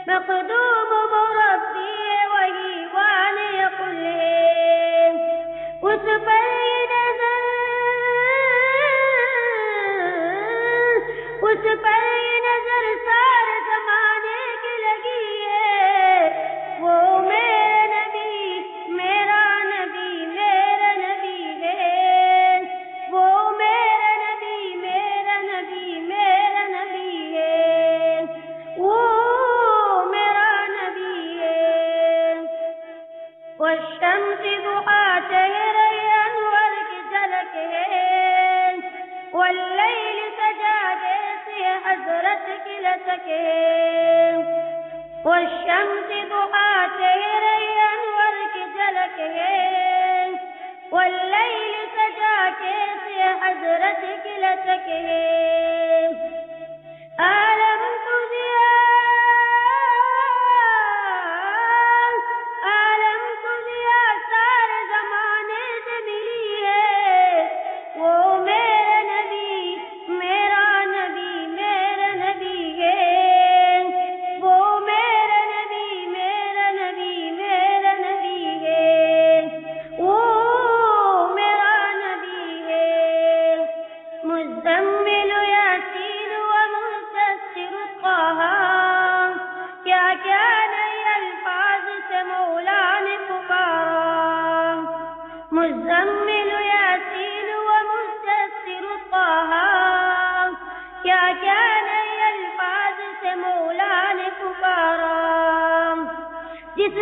مخدوم مربی ہے وہی والی قل ہے، اس پر نظر سارے زمانے کی لگی ہے، وہ میرا نبی میرا نبی میرا نبی ہے، وہ میرا نبی میرا نبی میرا نبی ہے، وہ میرا نبی ہے۔ والشمس ضحیٰ چہرہ انور کی جھلک ہے، واللیل سجادے سے حضرت کی لچک ہے، والشمس ضحیٰ چہرہ انور کی جھلک ہے، واللیل سجادے سے حضرت کی لچک ہے۔ عالم کو ضیاء سارے زمانے سے ملی ہے، وہ میرا نبی میرا نبی میرا نبی ہے، وہ میرا نبی میرا نبی میرا نبی ہے، وہ میرا نبی ہے۔ مزمل یاسین ومدثر طہ، کیا کیا نئے الفاظ سے مولا نے پکارا، مزمل یاسین ومدثر طہ، کیا کیا نئے الفاظ سے مولا نے پکارا، جس